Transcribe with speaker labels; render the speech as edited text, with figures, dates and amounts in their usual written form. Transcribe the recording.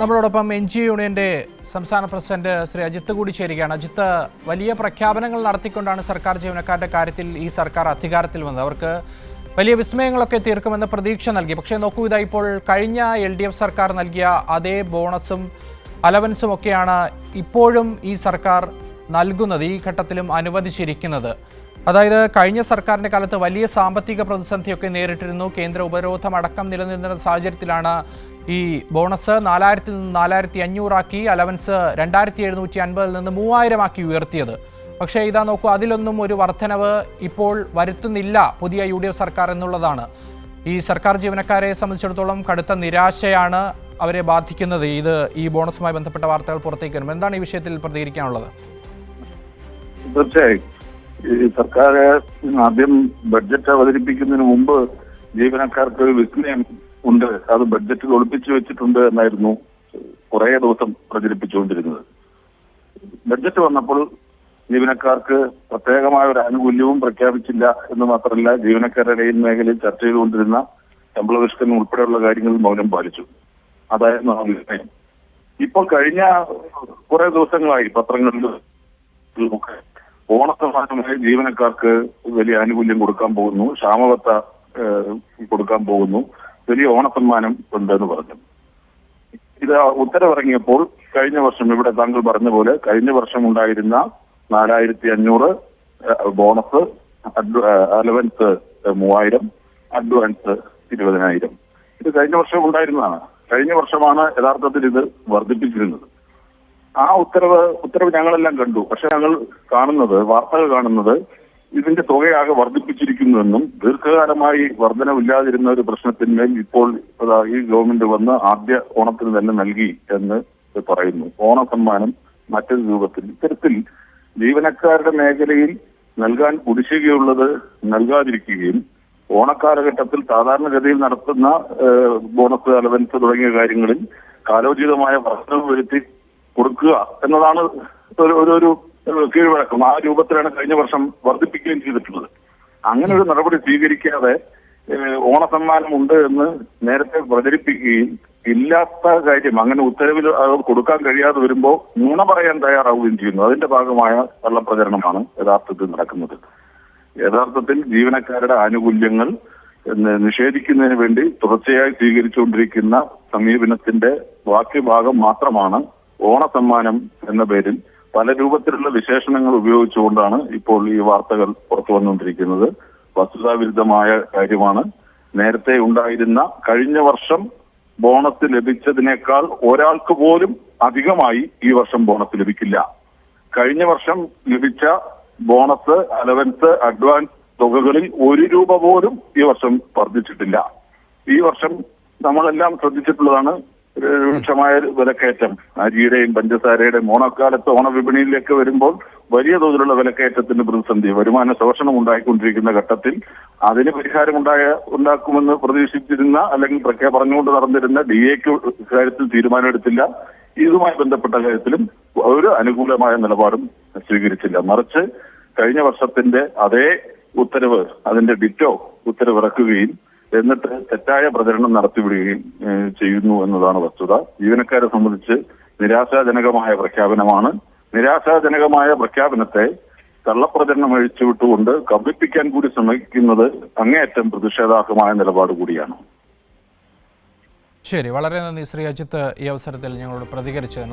Speaker 1: നമ്മളോടൊപ്പം NGO യൂണിയന്റെ സംസ്ഥാന പ്രസിഡന്റ് ശ്രീ അജിത്ത് കൂടി ചേരുകയാണ്. അജിത്ത്, വലിയ പ്രഖ്യാപനങ്ങൾ നടത്തിക്കൊണ്ടാണ് സർക്കാർ ജീവനക്കാരുടെ കാര്യത്തിൽ ഈ സർക്കാർ അധികാരത്തിൽ വന്നത്. അവർക്ക് വലിയ വിസ്മയങ്ങളൊക്കെ തീർക്കുമെന്ന് പ്രതീക്ഷ നൽകി. പക്ഷേ നോക്കൂ, ഇതാ ഇപ്പോൾ കഴിഞ്ഞ LDF സർക്കാർ നൽകിയ അതേ ബോണസും അലവൻസും ഒക്കെയാണ് ഇപ്പോഴും ഈ സർക്കാർ നൽകുന്നത്, ഈ ഘട്ടത്തിലും അനുവദിച്ചിരിക്കുന്നത്. അതായത് കഴിഞ്ഞ സർക്കാരിൻ്റെ കാലത്ത് വലിയ സാമ്പത്തിക പ്രതിസന്ധിയൊക്കെ നേരിട്ടിരുന്നു. കേന്ദ്ര ഉപരോധം അടക്കം നിലനിന്ന സാഹചര്യത്തിലാണ് ഈ ബോണസ് 4000 നിന്ന് 4500 ആക്കി, അലവൻസ് 2750 നിന്ന് 3000 ആക്കി ഉയർത്തിയത്. പക്ഷേ ഇതാ നോക്കൂ, അതിലൊന്നും ഒരു വർധനവ് ഇപ്പോൾ വരുത്തുന്നില്ല പുതിയ UDF സർക്കാർ എന്നുള്ളതാണ്. ഈ സർക്കാർ ജീവനക്കാരെ സംബന്ധിച്ചിടത്തോളം കടുത്ത നിരാശയാണ് അവരെ ബാധിക്കുന്നത്. ഈ ബോണസുമായി ബന്ധപ്പെട്ട വാർത്തകൾ പുറത്തേക്ക് വരും. എന്താണ് ഈ വിഷയത്തിൽ പ്രതികരിക്കാനുള്ളത്?
Speaker 2: തീർച്ചയായും ഈ സർക്കാർ ആദ്യം ബഡ്ജറ്റ് അവതരിപ്പിക്കുന്നതിന് മുമ്പ് ജീവനക്കാർക്ക് ഒരു വിസ്മയം ഉണ്ട്, അത് ബഡ്ജറ്റിൽ ഒളിപ്പിച്ചു വെച്ചിട്ടുണ്ട് എന്നായിരുന്നു കുറെ ദിവസം പ്രചരിപ്പിച്ചുകൊണ്ടിരുന്നത്. ബഡ്ജറ്റ് വന്നപ്പോൾ ജീവനക്കാർക്ക് പ്രത്യേകമായ ഒരു ആനുകൂല്യവും പ്രഖ്യാപിച്ചില്ല എന്ന് മാത്രമല്ല, ജീവനക്കാരുടെ മേഖലയിൽ ചർച്ച ചെയ്തുകൊണ്ടിരുന്ന ശമ്പള പരിഷ്കരണം ഉൾപ്പെടെയുള്ള കാര്യങ്ങളിൽ മൗനം പാലിച്ചു. അതായിരുന്നു ആ വിസ്മയം. ഇപ്പോൾ കഴിഞ്ഞ കുറെ ദിവസങ്ങളായി പത്രങ്ങളിലും ഓണസമ്മാനമായി ജീവനക്കാർക്ക് വലിയ ആനുകൂല്യം കൊടുക്കാൻ പോകുന്നു, ക്ഷാമബത്ത കൊടുക്കാൻ പോകുന്നു, വലിയ ഓണസമ്മാനം ഉണ്ടെന്ന് പറഞ്ഞു. ഇത് ഉത്തരവിറങ്ങിയപ്പോൾ കഴിഞ്ഞ വർഷം ഇവിടെ താങ്കൾ പറഞ്ഞ പോലെ കഴിഞ്ഞ വർഷം ഉണ്ടായിരുന്ന 4500 ബോണസ്, അലവൻസ് 3000, അഡ്വാൻസ് 20000 ഇത് കഴിഞ്ഞ വർഷം ഉണ്ടായിരുന്നതാണ്. കഴിഞ്ഞ വർഷമാണ് യഥാർത്ഥത്തിൽ ഇത് വർദ്ധിപ്പിച്ചിരുന്നത്. ആ ഉത്തരവ് ഞങ്ങളെല്ലാം കണ്ടു. പക്ഷെ ഞങ്ങൾ വാർത്തകൾ കാണുന്നത് ഇതിന്റെ തുകയാകെ വർദ്ധിപ്പിച്ചിരിക്കുന്നുവെന്നും ദീർഘകാലമായി വർധനവില്ലാതിരുന്ന ഒരു പ്രശ്നത്തിന്മേൽ ഇപ്പോൾ ഈ ഗവൺമെന്റ് വന്ന് ആദ്യ ഓണത്തിന് തന്നെ നൽകി എന്ന് പറയുന്നു. ഓണസമ്മാനം മറ്റൊരു രൂപത്തിൽ ഇത്തരത്തിൽ ജീവനക്കാരുടെ മേഖലയിൽ നൽകാൻ കുടിശ്ശികയുള്ളത് നൽകാതിരിക്കുകയും ഓണക്കാലഘട്ടത്തിൽ സാധാരണഗതിയിൽ നടത്തുന്ന ബോണസ്, അലവൻസ് തുടങ്ങിയ കാര്യങ്ങളിൽ കാലോചിതമായ വർധനവ് വരുത്തി കൊടുക്കുക എന്നതാണ് ഒരു കീഴ്വഴക്കം. ആ രൂപത്തിലാണ് കഴിഞ്ഞ വർഷം വർദ്ധിപ്പിക്കുകയും ചെയ്തിട്ടുള്ളത്. അങ്ങനെ ഒരു നടപടി സ്വീകരിക്കാതെ ഓണസമ്മാനം ഉണ്ട് എന്ന് നേരത്തെ പ്രചരിപ്പിക്കുകയും ഇല്ലാത്ത കാര്യം അങ്ങനെ ഉത്തരവിൽ കൊടുക്കാൻ കഴിയാതെ വരുമ്പോൾ നുണ പറയാൻ തയ്യാറാവുകയും ചെയ്യുന്നു. അതിന്റെ ഭാഗമായ കള്ളപ്രചരണമാണ് യഥാർത്ഥത്തിൽ നടക്കുന്നത്. യഥാർത്ഥത്തിൽ ജീവനക്കാരുടെ ആനുകൂല്യങ്ങൾ നിഷേധിക്കുന്നതിന് വേണ്ടി തുടർച്ചയായി സ്വീകരിച്ചുകൊണ്ടിരിക്കുന്ന സമീപനത്തിന്റെ ബാക്കി ഭാഗം മാത്രമാണ് ഓണസമ്മാനം എന്ന പേരിൽ പല രൂപത്തിലുള്ള വിശേഷണങ്ങൾ ഉപയോഗിച്ചുകൊണ്ടാണ് ഇപ്പോൾ ഈ വാർത്തകൾ പുറത്തു വന്നുകൊണ്ടിരിക്കുന്നത്. വസ്തുതാവിരുദ്ധമായ കാര്യമാണ്. നേരത്തെ ഉണ്ടായിരുന്ന കഴിഞ്ഞ വർഷം ബോണസ് ലഭിച്ചതിനേക്കാൾ ഒരാൾക്ക് പോലും അധികമായി ഈ വർഷം ബോണസ് ലഭിക്കില്ല. കഴിഞ്ഞ വർഷം ലഭിച്ച ബോണസ്, അലവൻസ്, അഡ്വാൻസ് തുകകളിൽ 1 രൂപ പോലും ഈ വർഷം വർദ്ധിച്ചിട്ടില്ല. ഈ വർഷം നമ്മളെല്ലാം ശ്രദ്ധിച്ചിട്ടുള്ളതാണ് രൂക്ഷമായ വിലക്കയറ്റം. അരിയുടെയും പഞ്ചസാരയുടെയും ഓണക്കാലത്ത് ഓണവിപണിയിലേക്ക് വരുമ്പോൾ വലിയ തോതിലുള്ള വിലക്കയറ്റത്തിന്റെ പ്രതിസന്ധി, വരുമാന ശോഷണം ഉണ്ടായിക്കൊണ്ടിരിക്കുന്ന ഘട്ടത്തിൽ അതിന് പരിഹാരം ഉണ്ടാക്കുമെന്ന് പ്രതീക്ഷിച്ചിരുന്ന അല്ലെങ്കിൽ പറഞ്ഞുകൊണ്ട് നടന്നിരുന്ന DAക്ക് കാര്യത്തിൽ തീരുമാനമെടുത്തില്ല. ഇതുമായി ബന്ധപ്പെട്ട കാര്യത്തിലും ഒരു അനുകൂലമായ നിലപാടും സ്വീകരിച്ചില്ല. മറിച്ച് കഴിഞ്ഞ വർഷത്തിന്റെ അതേ ഉത്തരവ്, അതിന്റെ ഡിറ്റോ ഉത്തരവിറക്കുകയും എന്നിട്ട് തെറ്റായ പ്രചരണം നടത്തിവിടുകയും ചെയ്യുന്നു എന്നതാണ് വസ്തുത. ജീവനക്കാരെ സംബന്ധിച്ച് നിരാശാജനകമായ പ്രഖ്യാപനമാണ്. നിരാശാജനകമായ പ്രഖ്യാപനത്തെ കള്ളപ്രചരണം അഴിച്ചുവിട്ടുകൊണ്ട് കബളിപ്പിക്കാൻ കൂടി ശ്രമിക്കുന്നത് അങ്ങേയറ്റം പ്രതിഷേധാർഹമായ നിലപാട് കൂടിയാണ്.
Speaker 1: ശരി, വളരെ നന്ദി ശ്രീ അജിത്ത് ഈ അവസരത്തിൽ ഞങ്ങളോട് പ്രതികരിച്ചത്.